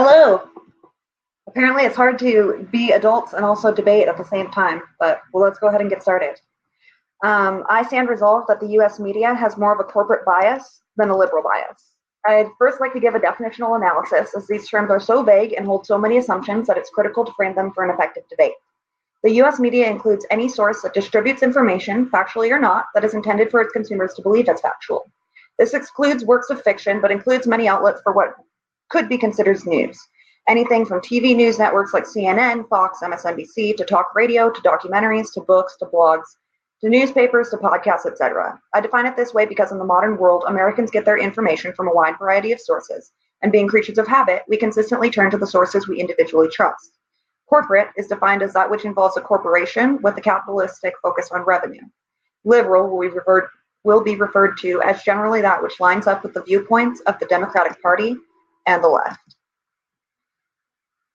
Hello. Apparently it's hard to be adults and also debate at the same time, but well, let's go ahead and get started. I stand resolved that the US media has more of a corporate bias than a liberal bias. I'd first like to give a definitional analysis, as these terms are so vague and hold so many assumptions that it's critical to frame them for an effective debate. The US media includes any source that distributes information, factually or not, that is intended for its consumers to believe as factual. This excludes works of fiction, but includes many outlets for what could be considered news. Anything from TV news networks like CNN, Fox, MSNBC, to talk radio, to documentaries, to books, to blogs, to newspapers, to podcasts, etc. I define it this way because in the modern world, Americans get their information from a wide variety of sources, and being creatures of habit, we consistently turn to the sources we individually trust. Corporate is defined as that which involves a corporation with a capitalistic focus on revenue. Liberal will be referred to as generally that which lines up with the viewpoints of the Democratic Party and the left.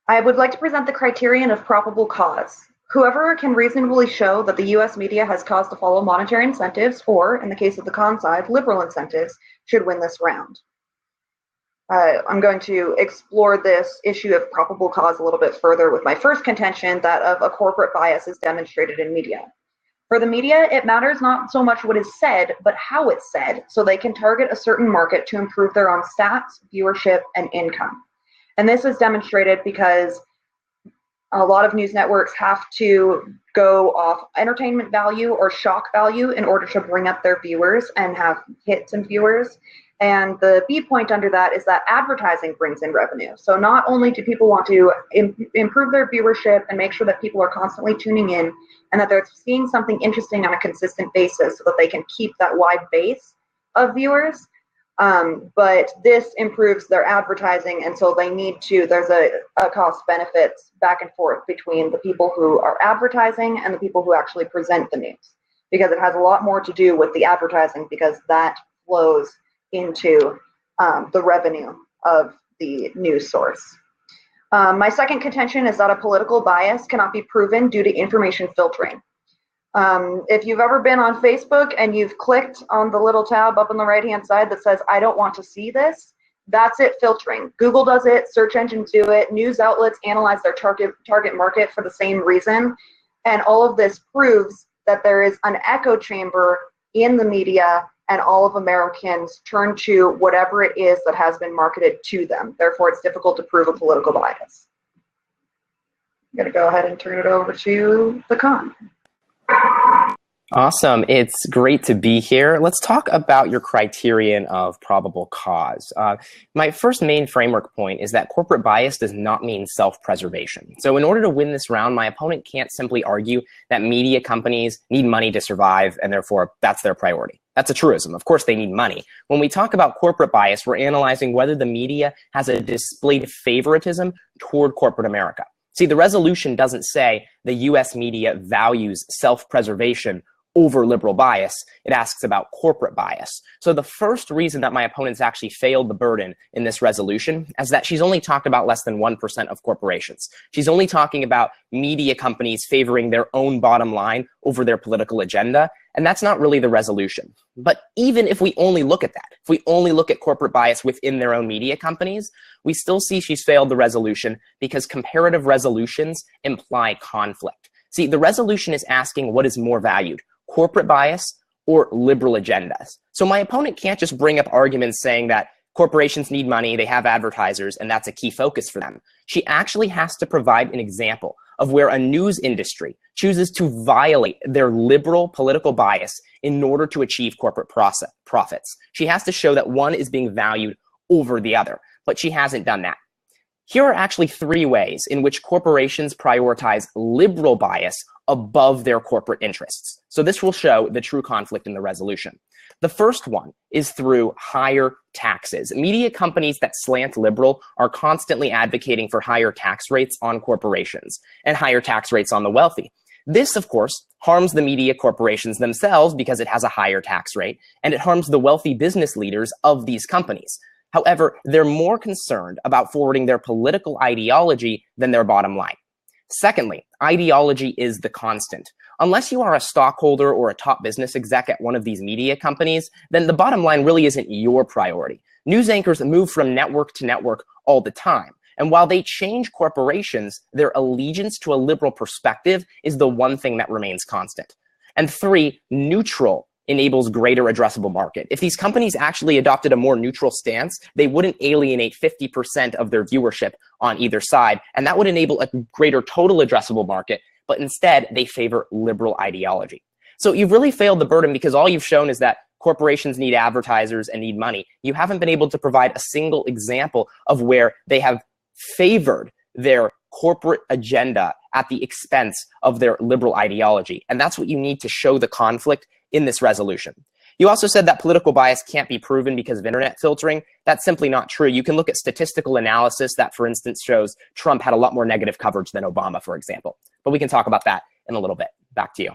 I would like to present the criterion of probable cause. Whoever can reasonably show that the US media has cause to follow monetary incentives, or, in the case of the con side, liberal incentives, should win this round. I'm going to explore this issue of probable cause a little bit further with my first contention, that of a corporate bias is demonstrated in media. For the media, it matters not so much what is said, but how it's said, so they can target a certain market to improve their own stats, viewership, and income. And this is demonstrated because a lot of news networks have to go off entertainment value or shock value in order to bring up their viewers and have hits and viewers. And the B point under that is that advertising brings in revenue. So not only do people want to improve their viewership and make sure that people are constantly tuning in and that they're seeing something interesting on a consistent basis so that they can keep that wide base of viewers, but this improves their advertising, and so they need to, there's a cost benefits back and forth between the people who are advertising and the people who actually present the news, because it has a lot more to do with the advertising, because that flows into the revenue of the news source. My second contention is that a political bias cannot be proven due to information filtering. If you've ever been on Facebook and you've clicked on the little tab up on the right-hand side that says, I don't want to see this, that's it filtering. Google does it, search engines do it, news outlets analyze their target market for the same reason. And all of this proves that there is an echo chamber in the media, and all of Americans turn to whatever it is that has been marketed to them. Therefore, it's difficult to prove a political bias. I'm going to go ahead and turn it over to the con. Awesome. It's great to be here. Let's talk about your criterion of probable cause. My first main framework point is that corporate bias does not mean self-preservation. So in order to win this round, my opponent can't simply argue that media companies need money to survive and therefore that's their priority. That's a truism. Of course, they need money. When we talk about corporate bias, we're analyzing whether the media has a displayed favoritism toward corporate America. See, the resolution doesn't say the US media values self-preservation over liberal bias. It asks about corporate bias. So the first reason that my opponents actually failed the burden in this resolution is that she's only talked about less than 1% of corporations. She's only talking about media companies favoring their own bottom line over their political agenda. And that's not really the resolution. But even if we only look at that, if we only look at corporate bias within their own media companies, we still see she's failed the resolution because comparative resolutions imply conflict. See, the resolution is asking what is more valued, corporate bias or liberal agendas. So my opponent can't just bring up arguments saying that corporations need money, they have advertisers, and that's a key focus for them. She actually has to provide an example of where a news industry chooses to violate their liberal political bias in order to achieve corporate profits. She has to show that one is being valued over the other, but she hasn't done that. Here are actually three ways in which corporations prioritize liberal bias above their corporate interests. So this will show the true conflict in the resolution. The first one is through higher taxes. Media companies that slant liberal are constantly advocating for higher tax rates on corporations and higher tax rates on the wealthy. This, of course, harms the media corporations themselves because it has a higher tax rate, and it harms the wealthy business leaders of these companies. However, they're more concerned about forwarding their political ideology than their bottom line. Secondly, ideology is the constant. Unless you are a stockholder or a top business exec at one of these media companies, then the bottom line really isn't your priority. News anchors move from network to network all the time. And while they change corporations, their allegiance to a liberal perspective is the one thing that remains constant. And 3, neutral enables greater addressable market. If these companies actually adopted a more neutral stance, they wouldn't alienate 50% of their viewership on either side, and that would enable a greater total addressable market, but instead they favor liberal ideology. So you've really failed the burden because all you've shown is that corporations need advertisers and need money. You haven't been able to provide a single example of where they have favored their corporate agenda at the expense of their liberal ideology. And that's what you need to show the conflict in this resolution. You also said that political bias can't be proven because of internet filtering. That's simply not true. You can look at statistical analysis that, for instance, shows Trump had a lot more negative coverage than Obama, for example. But we can talk about that in a little bit. Back to you.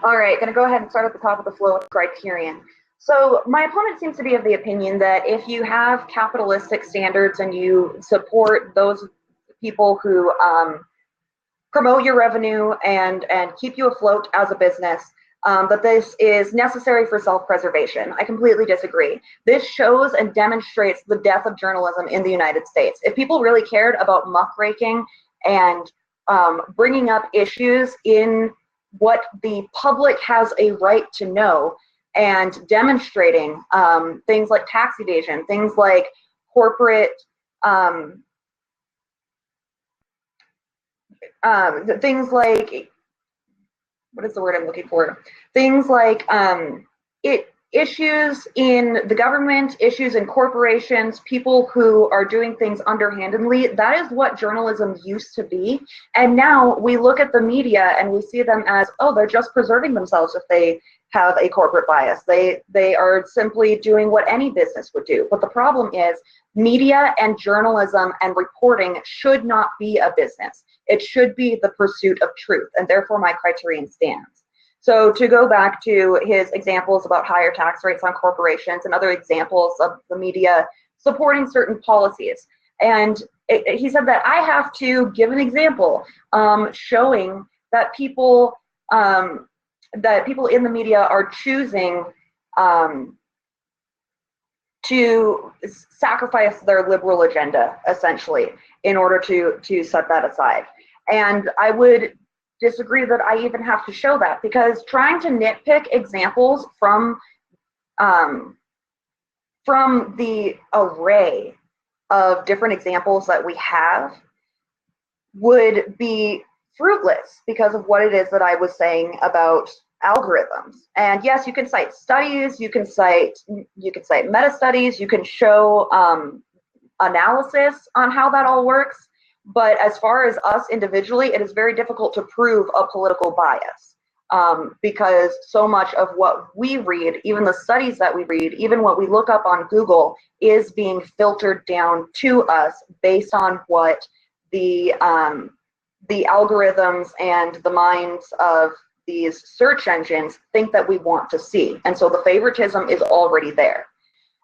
All right, going to go ahead and start at the top of the flow with criterion. So my opponent seems to be of the opinion that if you have capitalistic standards and you support those people who promote your revenue and keep you afloat as a business, that this is necessary for self-preservation. I completely disagree. This shows and demonstrates the death of journalism in the United States. If people really cared about muckraking and bringing up issues in what the public has a right to know, and demonstrating things like tax evasion, things like corporate, things like, what is the word I'm looking for? Things like issues in the government, issues in corporations, people who are doing things underhandedly. That is what journalism used to be. And now we look at the media and we see them as, oh, they're just preserving themselves if they have a corporate bias. They are simply doing what any business would do. But the problem is media and journalism and reporting should not be a business. It should be the pursuit of truth, and therefore my criterion stands. So to go back to his examples about higher tax rates on corporations and other examples of the media supporting certain policies, and he said that I have to give an example showing that people in the media are choosing to sacrifice their liberal agenda, essentially, in order to set that aside. And I would disagree that I even have to show that, because trying to nitpick examples from the array of different examples that we have would be fruitless because of what it is that I was saying about algorithms. And yes, you can cite studies, you can cite meta studies, you can show analysis on how that all works. But as far as us individually, it is very difficult to prove a political bias because so much of what we read, even the studies that we read, even what we look up on Google, is being filtered down to us based on what the algorithms and the minds of these search engines think that we want to see. And so the favoritism is already there.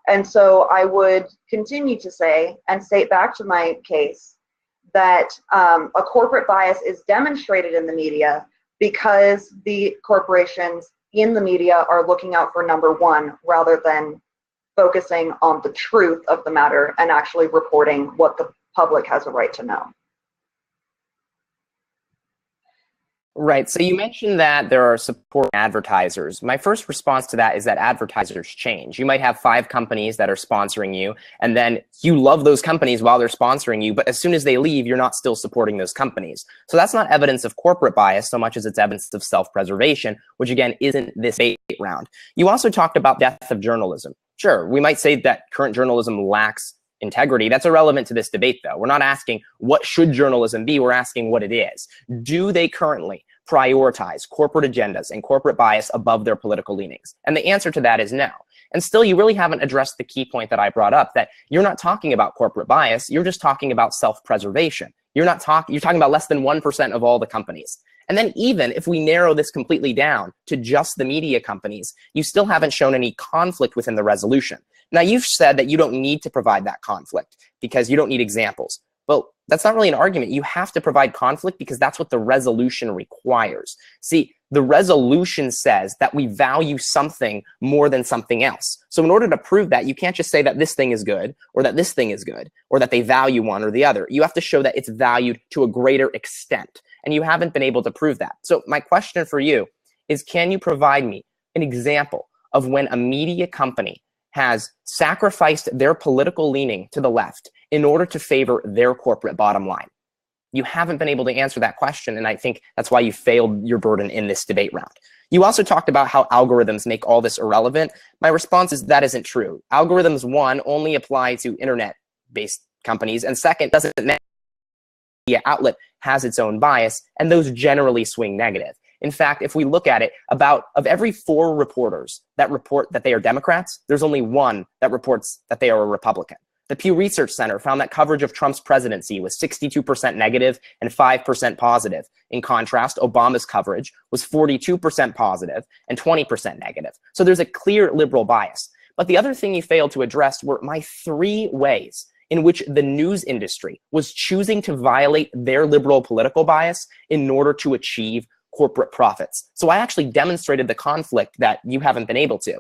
And so I would continue to say and state back to my case that a corporate bias is demonstrated in the media because the corporations in the media are looking out for number one rather than focusing on the truth of the matter and actually reporting what the public has a right to know. Right. So you mentioned that there are support advertisers. My first response to that is that advertisers change. You might have 5 companies that are sponsoring you, and then you love those companies while they're sponsoring you, but as soon as they leave, you're not still supporting those companies. So that's not evidence of corporate bias so much as it's evidence of self-preservation, which again isn't this debate round. You also talked about death of journalism. Sure, we might say that current journalism lacks integrity. That's irrelevant to this debate, though. We're not asking what should journalism be, we're asking what it is. Do they currently prioritize corporate agendas and corporate bias above their political leanings? And the answer to that is no. And still, you really haven't addressed the key point that I brought up, that you're not talking about corporate bias, you're just talking about self-preservation. You're talking about less than 1% of all the companies. And then even if we narrow this completely down to just the media companies, you still haven't shown any conflict within the resolution. Now, you've said that you don't need to provide that conflict because you don't need examples. Well, that's not really an argument. You have to provide conflict because that's what the resolution requires. See, the resolution says that we value something more than something else. So in order to prove that, you can't just say that this thing is good or that this thing is good or that they value one or the other. You have to show that it's valued to a greater extent. And you haven't been able to prove that. So my question for you is, can you provide me an example of when a media company has sacrificed their political leaning to the left in order to favor their corporate bottom line? You haven't been able to answer that question, and I think that's why you failed your burden in this debate round. You also talked about how algorithms make all this irrelevant. My response is that isn't true. Algorithms, one, only apply to internet-based companies, and second, doesn't matter. The media outlet has its own bias, and those generally swing negative. In fact, if we look at it, of every 4 reporters that report that they are Democrats, there's only 1 that reports that they are a Republican. The Pew Research Center found that coverage of Trump's presidency was 62% negative and 5% positive. In contrast, Obama's coverage was 42% positive and 20% negative. So there's a clear liberal bias. But the other thing you failed to address were my 3 ways in which the news industry was choosing to violate their liberal political bias in order to achieve corporate profits. So I actually demonstrated the conflict that you haven't been able to.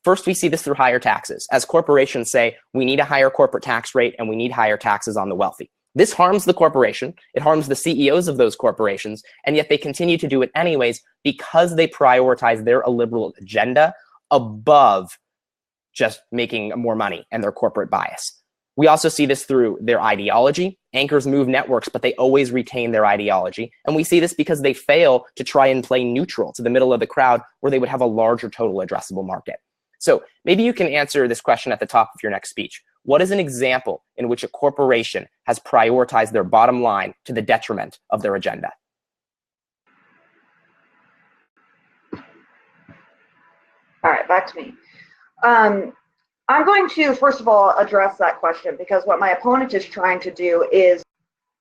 First, we see this through higher taxes. As corporations say, we need a higher corporate tax rate and we need higher taxes on the wealthy. This harms the corporation, it harms the CEOs of those corporations, and yet they continue to do it anyways because they prioritize their illiberal agenda above just making more money and their corporate bias. We also see this through their ideology. Anchors move networks, but they always retain their ideology. And we see this because they fail to try and play neutral to the middle of the crowd where they would have a larger total addressable market. So maybe you can answer this question at the top of your next speech. What is an example in which a corporation has prioritized their bottom line to the detriment of their agenda? All right, back to me. I'm going to, first of all, address that question because what my opponent is trying to do is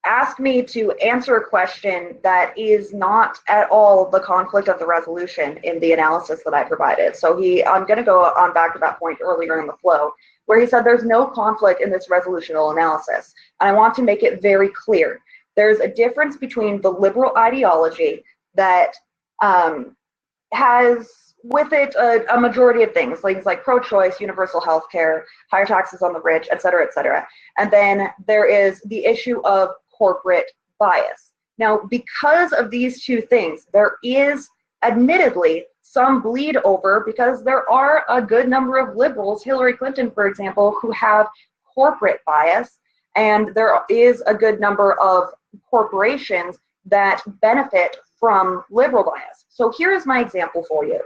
ask me to answer a question that is not at all the conflict of the resolution in the analysis that I provided. So I'm going to go on back to that point earlier in the flow where he said there's no conflict in this resolutional analysis. And I want to make it very clear. There's a difference between the liberal ideology that has with it a majority of things like pro-choice, universal health care, higher taxes on the rich, et cetera, et cetera. And then there is the issue of corporate bias. Now, because of these 2 things, there is admittedly some bleed over because there are a good number of liberals, Hillary Clinton, for example, who have corporate bias, and there is a good number of corporations that benefit from liberal bias. So here's my example for you.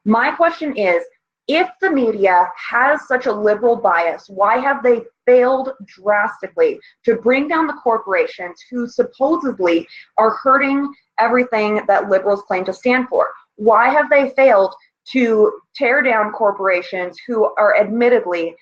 My question is, if the media has such a liberal bias, why have they failed drastically to bring down the corporations who supposedly are hurting everything that liberals claim to stand for? Why have they failed to tear down corporations who are admittedly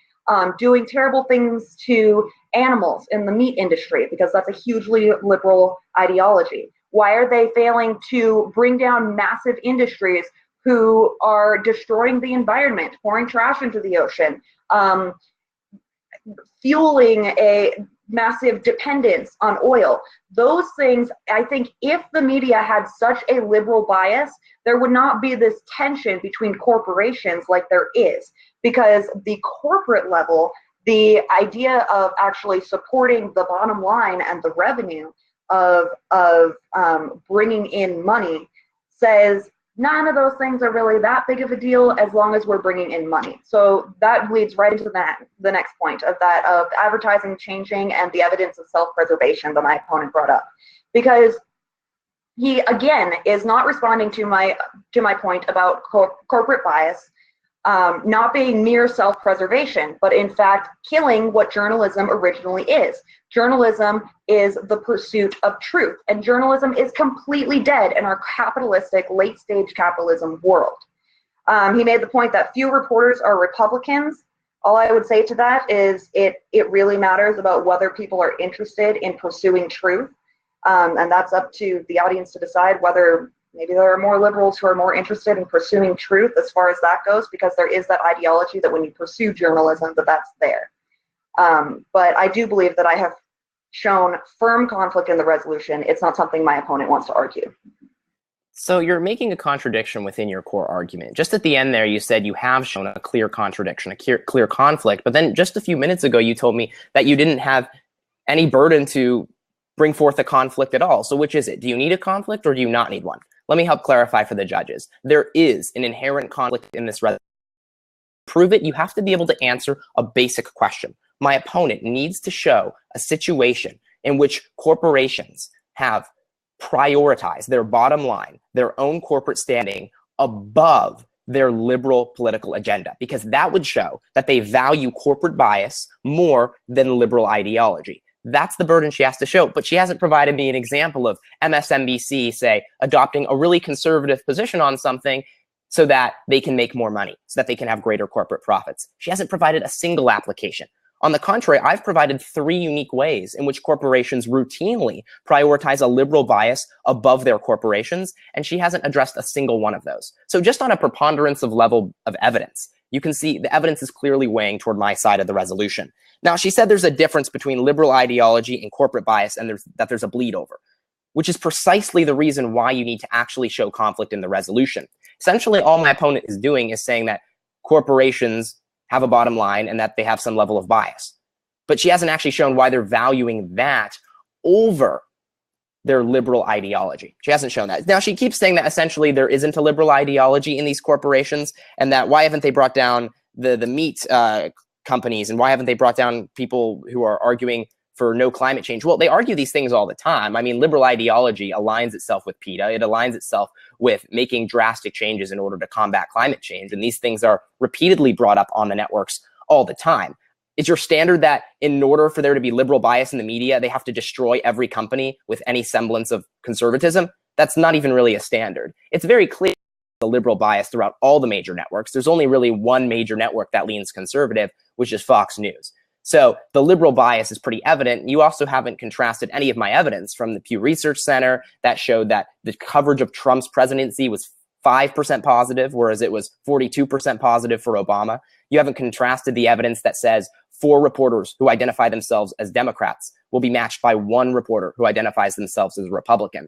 doing terrible things to animals in the meat industry, because that's a hugely liberal ideology? Why are they failing to bring down massive industries who are destroying the environment, pouring trash into the ocean, fueling a massive dependence on oil? Those things, I think if the media had such a liberal bias, there would not be this tension between corporations like there is, because the corporate level, the idea of actually supporting the bottom line and the revenue of bringing in money says none of those things are really that big of a deal as long as we're bringing in money. So that leads right into the next point of advertising changing and the evidence of self-preservation that my opponent brought up, because he again is not responding to my point about corporate bias not being mere self-preservation, but in fact killing what journalism originally is. Journalism is the pursuit of truth, and journalism is completely dead in our capitalistic, late-stage capitalism world. He made the point that few reporters are Republicans. All I would say to that is it really matters about whether people are interested in pursuing truth, and that's up to the audience to decide whether maybe there are more liberals who are more interested in pursuing truth as far as that goes, because there is that ideology that when you pursue journalism, that's there. But I do believe that I have shown firm conflict in the resolution, it's not something my opponent wants to argue. So you're making a contradiction within your core argument. Just at the end there, you said you have shown a clear contradiction, a clear conflict. But then just a few minutes ago, you told me that you didn't have any burden to bring forth a conflict at all. So which is it? Do you need a conflict or do you not need one? Let me help clarify for the judges. There is an inherent conflict in this resolution. To prove it, you have to be able to answer a basic question. My opponent needs to show a situation in which corporations have prioritize their bottom line, their own corporate standing above their liberal political agenda, because that would show that they value corporate bias more than liberal ideology. That's the burden she has to show, but she hasn't provided me an example of MSNBC, say, adopting a really conservative position on something so that they can make more money, so that they can have greater corporate profits. She hasn't provided a single application. On the contrary, I've provided 3 unique ways in which corporations routinely prioritize a liberal bias above their corporations, and she hasn't addressed a single one of those. So just on a preponderance of level of evidence, you can see the evidence is clearly weighing toward my side of the resolution. Now, she said there's a difference between liberal ideology and corporate bias, and that there's a bleed over, which is precisely the reason why you need to actually show conflict in the resolution. Essentially, all my opponent is doing is saying that corporations have a bottom line and that they have some level of bias. But she hasn't actually shown why they're valuing that over their liberal ideology. She hasn't shown that. Now, she keeps saying that essentially there isn't a liberal ideology in these corporations, and that why haven't they brought down the meat companies, and why haven't they brought down people who are arguing for no climate change? Well, they argue these things all the time. I mean, liberal ideology aligns itself with PETA. It aligns itself with making drastic changes in order to combat climate change. And these things are repeatedly brought up on the networks all the time. Is your standard that in order for there to be liberal bias in the media, they have to destroy every company with any semblance of conservatism? That's not even really a standard. It's very clear the liberal bias throughout all the major networks. There's only really one major network that leans conservative, which is Fox News. So the liberal bias is pretty evident. You also haven't contrasted any of my evidence from the Pew Research Center that showed that the coverage of Trump's presidency was 5% positive, whereas it was 42% positive for Obama. You haven't contrasted the evidence that says 4 reporters who identify themselves as Democrats will be matched by 1 reporter who identifies themselves as a Republican.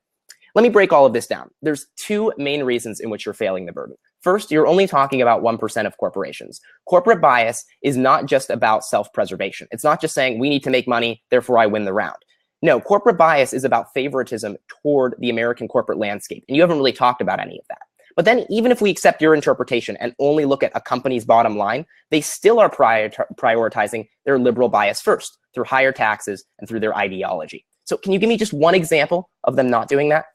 Let me break all of this down. There's 2 main reasons in which you're failing the burden. First, you're only talking about 1% of corporations. Corporate bias is not just about self-preservation. It's not just saying we need to make money, therefore I win the round. No, corporate bias is about favoritism toward the American corporate landscape. And you haven't really talked about any of that. But then even if we accept your interpretation and only look at a company's bottom line, they still are prioritizing their liberal bias first through higher taxes and through their ideology. So can you give me just one example of them not doing that?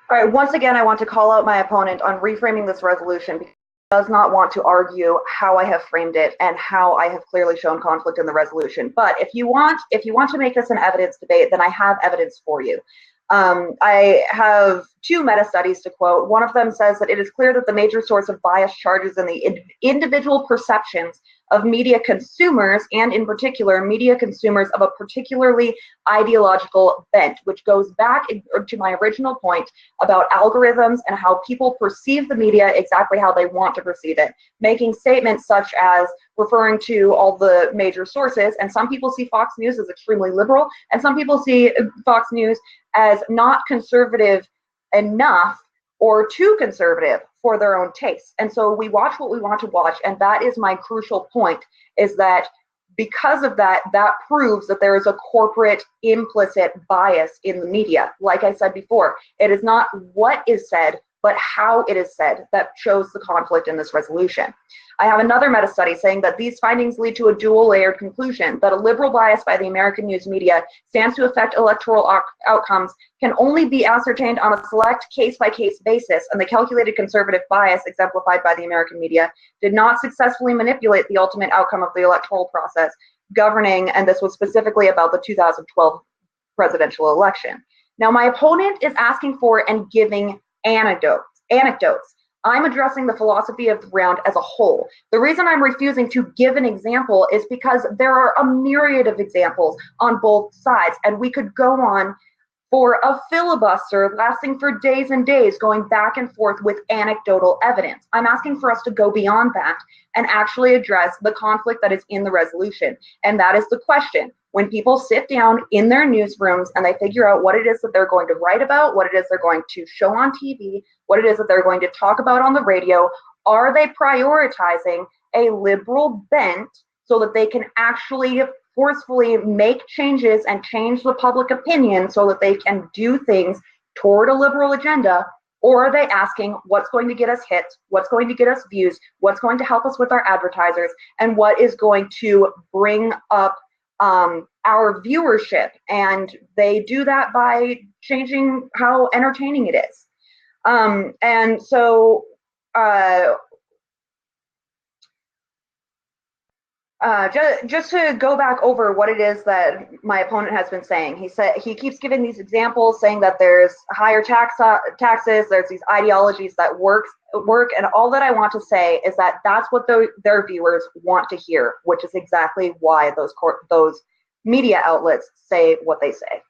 All right, once again, I want to call out my opponent on reframing this resolution because he does not want to argue how I have framed it and how I have clearly shown conflict in the resolution. But if you want to make this an evidence debate, then I have evidence for you. I have 2 meta-studies to quote. One of them says that it is clear that the major source of bias charges in the individual perceptions of media consumers, and in particular, media consumers of a particularly ideological bent, which goes back to my original point about algorithms and how people perceive the media exactly how they want to perceive it, making statements such as referring to all the major sources. And some people see Fox News as extremely liberal, and some people see Fox News as not conservative enough or too conservative for their own tastes. And so we watch what we want to watch, and that is my crucial point, is that because of that, that proves that there is a corporate implicit bias in the media. Like I said before, it is not what is said, but how it is said that shows the conflict in this resolution. I have another meta-study saying that these findings lead to a dual-layered conclusion, that a liberal bias by the American news media stands to affect electoral outcomes can only be ascertained on a select case-by-case basis, and the calculated conservative bias exemplified by the American media did not successfully manipulate the ultimate outcome of the electoral process governing, and this was specifically about the 2012 presidential election. Now, my opponent is asking for and giving anecdotes. I'm addressing the philosophy of the round as a whole. The reason I'm refusing to give an example is because there are a myriad of examples on both sides, and we could go on for a filibuster lasting for days and days, going back and forth with anecdotal evidence. I'm asking for us to go beyond that and actually address the conflict that is in the resolution. And that is the question. When people sit down in their newsrooms and they figure out what it is that they're going to write about, what it is they're going to show on TV, what it is that they're going to talk about on the radio, are they prioritizing a liberal bent so that they can actually forcefully make changes and change the public opinion so that they can do things toward a liberal agenda? Or are they asking what's going to get us hits, what's going to get us views, what's going to help us with our advertisers, and what is going to bring up our viewership? And they do that by changing how entertaining it is. And so just to go back over what it is that my opponent has been saying, he keeps giving these examples, saying that there's higher taxes, there's these ideologies that work, and all that I want to say is that that's what their viewers want to hear, which is exactly why those media outlets say what they say.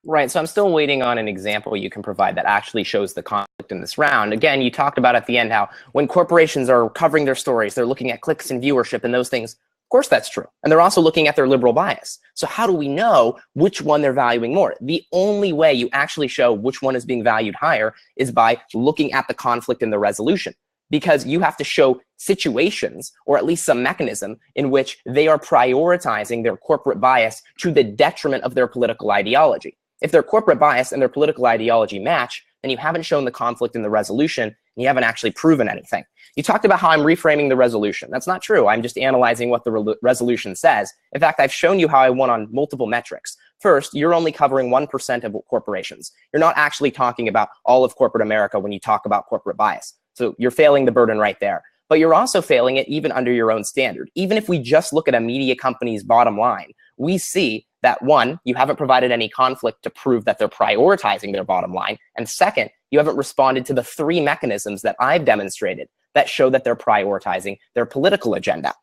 Right, so I'm still waiting on an example you can provide that actually shows the conflict in this round. Again, you talked about at the end how when corporations are covering their stories, they're looking at clicks and viewership and those things. Of course that's true. And they're also looking at their liberal bias. So how do we know which one they're valuing more? The only way you actually show which one is being valued higher is by looking at the conflict in the resolution. Because you have to show situations, or at least some mechanism, in which they are prioritizing their corporate bias to the detriment of their political ideology. If their corporate bias and their political ideology match, then you haven't shown the conflict in the resolution, and you haven't actually proven anything. You talked about how I'm reframing the resolution. That's not true. I'm just analyzing what the resolution says. In fact, I've shown you how I won on multiple metrics. First, you're only covering 1% of corporations. You're not actually talking about all of corporate America when you talk about corporate bias. So you're failing the burden right there. But you're also failing it even under your own standard. Even if we just look at a media company's bottom line, we see that, one, you haven't provided any conflict to prove that they're prioritizing their bottom line. And second, you haven't responded to the 3 mechanisms that I've demonstrated that show that they're prioritizing their political agenda.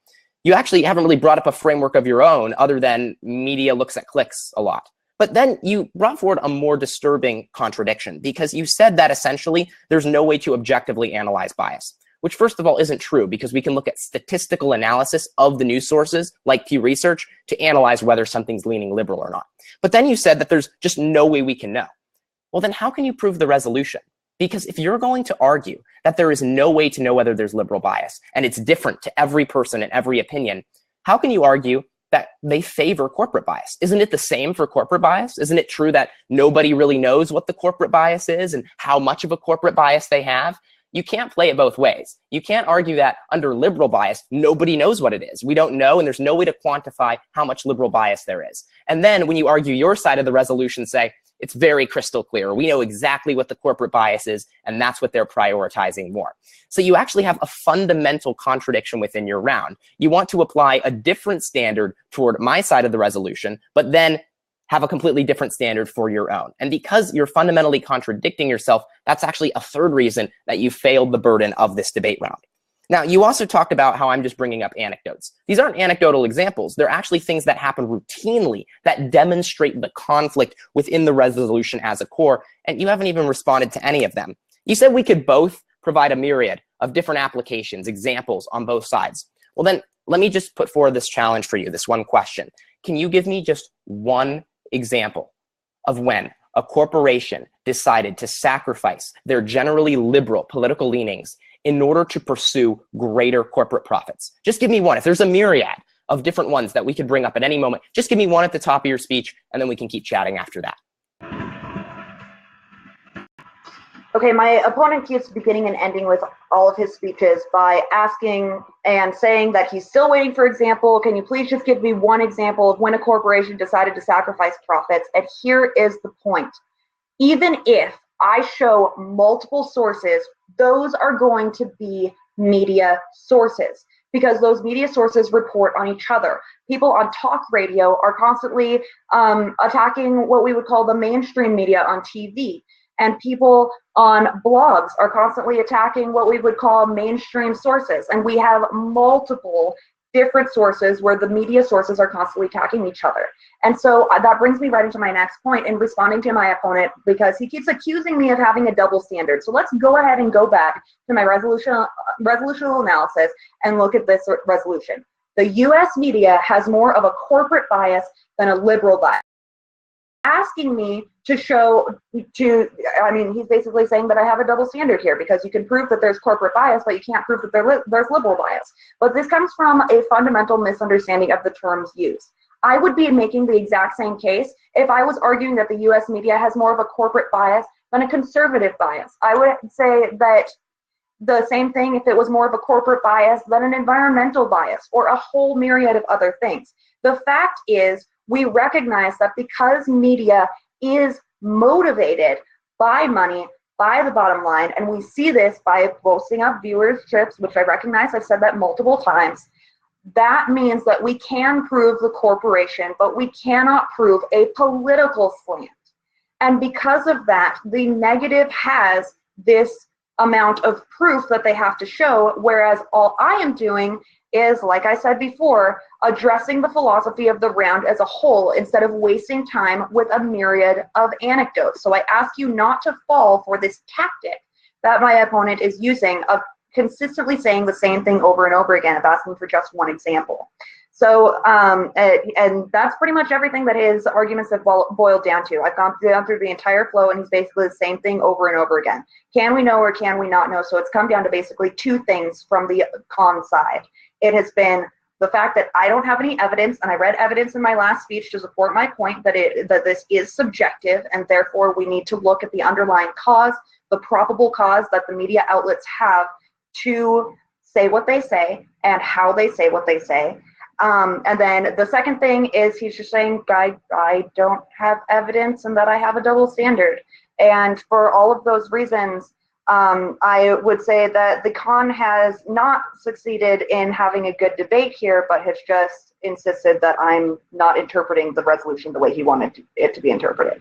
You actually haven't really brought up a framework of your own other than media looks at clicks a lot. But then you brought forward a more disturbing contradiction, because you said that essentially there's no way to objectively analyze bias, which first of all isn't true, because we can look at statistical analysis of the news sources like Pew Research to analyze whether something's leaning liberal or not. But then you said that there's just no way we can know. Well, then how can you prove the resolution? Because if you're going to argue that there is no way to know whether there's liberal bias and it's different to every person and every opinion, how can you argue that they favor corporate bias? Isn't it the same for corporate bias? Isn't it true that nobody really knows what the corporate bias is and how much of a corporate bias they have? You can't play it both ways. You can't argue that under liberal bias, nobody knows what it is. We don't know, and there's no way to quantify how much liberal bias there is. And then when you argue your side of the resolution, say, it's very crystal clear. We know exactly what the corporate bias is, and that's what they're prioritizing more. So you actually have a fundamental contradiction within your round. You want to apply a different standard toward my side of the resolution, but then have a completely different standard for your own. And because you're fundamentally contradicting yourself, that's actually a third reason that you failed the burden of this debate round. Now, you also talked about how I'm just bringing up anecdotes. These aren't anecdotal examples. They're actually things that happen routinely that demonstrate the conflict within the resolution as a core, and you haven't even responded to any of them. You said we could both provide a myriad of different applications, examples on both sides. Well, then let me just put forward this challenge for you, this one question. Can you give me just one example of when a corporation decided to sacrifice their generally liberal political leanings in order to pursue greater corporate profits? Just give me one. If there's a myriad of different ones that we could bring up at any moment, just give me one at the top of your speech, and then we can keep chatting after that. Okay, my opponent keeps beginning and ending with all of his speeches by asking and saying that he's still waiting for example. Can you please just give me one example of when a corporation decided to sacrifice profits? And here is the point. Even if I show multiple sources, those are going to be media sources, because those media sources report on each other. People on talk radio are constantly attacking what we would call the mainstream media on TV. And people on blogs are constantly attacking what we would call mainstream sources. And we have multiple different sources where the media sources are constantly attacking each other. And so that brings me right into my next point in responding to my opponent, because he keeps accusing me of having a double standard. So let's go ahead and go back to my resolutional analysis and look at this resolution. The US media has more of a corporate bias than a liberal bias. Asking me to show he's basically saying that I have a double standard here, because you can prove that there's corporate bias, but you can't prove that there's liberal bias. But this comes from a fundamental misunderstanding of the terms used. I would be making the exact same case if I was arguing that the US media has more of a corporate bias than a conservative bias. I would say that the same thing if it was more of a corporate bias than an environmental bias, or a whole myriad of other things. The fact is, we recognize that because media is motivated by money, by the bottom line, and we see this by boasting up viewerships, which I recognize, I've said that multiple times, that means that we can prove the corporation, but we cannot prove a political slant. And because of that, the negative has this amount of proof that they have to show, whereas all I am doing is, like I said before, addressing the philosophy of the round as a whole instead of wasting time with a myriad of anecdotes. So I ask you not to fall for this tactic that my opponent is using of consistently saying the same thing over and over again, of asking for just one example. So, and that's pretty much everything that his arguments have boiled down to. I've gone through the entire flow, and he's basically the same thing over and over again. Can we know or can we not know? So it's come down to basically two things from the con side. It has been the fact that I don't have any evidence, and I read evidence in my last speech to support my point that this is subjective, and therefore we need to look at the underlying cause, the probable cause that the media outlets have to say what they say and how they say what they say. And then the second thing is he's just saying, I don't have evidence and that I have a double standard. And for all of those reasons, I would say that the con has not succeeded in having a good debate here, but has just insisted that I'm not interpreting the resolution the way he wanted it to be interpreted.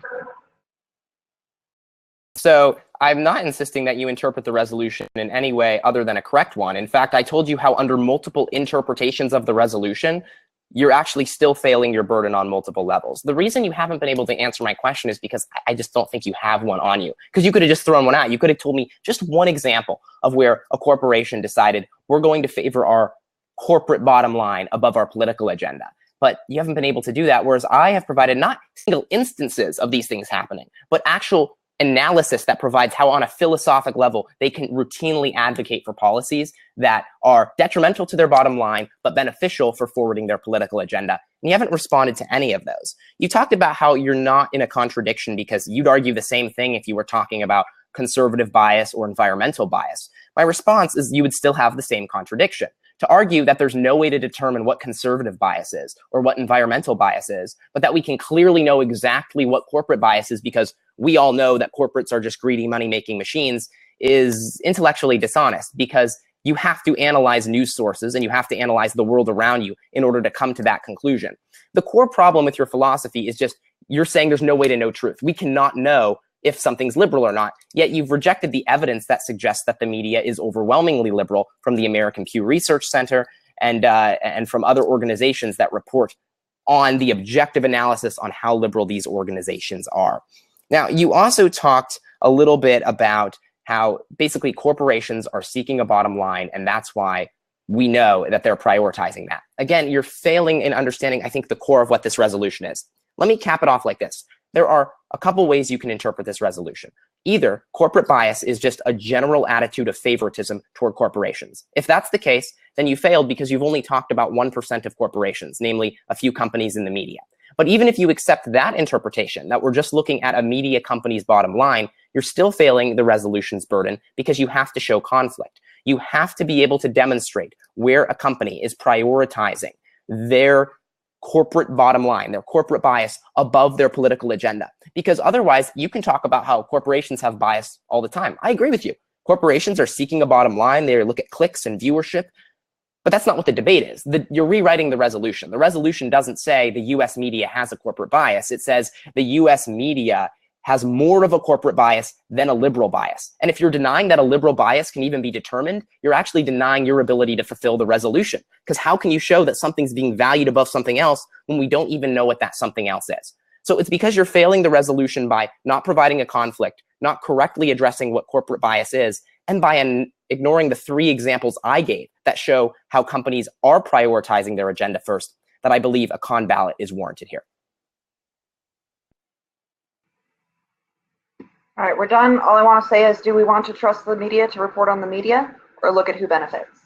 So I'm not insisting that you interpret the resolution in any way other than a correct one. In fact, I told you how under multiple interpretations of the resolution, you're actually still failing your burden on multiple levels. The reason you haven't been able to answer my question is because I just don't think you have one on you. Because you could have just thrown one out. You could have told me just one example of where a corporation decided we're going to favor our corporate bottom line above our political agenda. But you haven't been able to do that, whereas I have provided not single instances of these things happening, but actual analysis that provides how on a philosophic level they can routinely advocate for policies that are detrimental to their bottom line but beneficial for forwarding their political agenda. And you haven't responded to any of those. You talked about how you're not in a contradiction because you'd argue the same thing if you were talking about conservative bias or environmental bias. My response is you would still have the same contradiction. To argue that there's no way to determine what conservative bias is or what environmental bias is, but that we can clearly know exactly what corporate bias is because we all know that corporates are just greedy money-making machines is intellectually dishonest, because you have to analyze news sources and you have to analyze the world around you in order to come to that conclusion. The core problem with your philosophy is just you're saying there's no way to know truth. We cannot know if something's liberal or not, yet you've rejected the evidence that suggests that the media is overwhelmingly liberal from the American Pew Research Center and from other organizations that report on the objective analysis on how liberal these organizations are. Now, you also talked a little bit about how basically corporations are seeking a bottom line, and that's why we know that they're prioritizing that. Again, you're failing in understanding, I think, the core of what this resolution is. Let me cap it off like this. There are a couple ways you can interpret this resolution. Either corporate bias is just a general attitude of favoritism toward corporations. If that's the case, then you failed because you've only talked about 1% of corporations, namely a few companies in the media. But even if you accept that interpretation, that we're just looking at a media company's bottom line, you're still failing the resolution's burden because you have to show conflict. You have to be able to demonstrate where a company is prioritizing their corporate bottom line, their corporate bias above their political agenda. Because otherwise, you can talk about how corporations have bias all the time. I agree with you. Corporations are seeking a bottom line. They look at clicks and viewership. But that's not what the debate is. You're rewriting the resolution. The resolution doesn't say the US media has a corporate bias. It says the US media has more of a corporate bias than a liberal bias. And if you're denying that a liberal bias can even be determined, you're actually denying your ability to fulfill the resolution. Because how can you show that something's being valued above something else when we don't even know what that something else is? So it's because you're failing the resolution by not providing a conflict, not correctly addressing what corporate bias is, and by ignoring the 3 examples I gave that show how companies are prioritizing their agenda first, that I believe a con ballot is warranted here. All right, we're done. All I want to say is, do we want to trust the media to report on the media, or look at who benefits?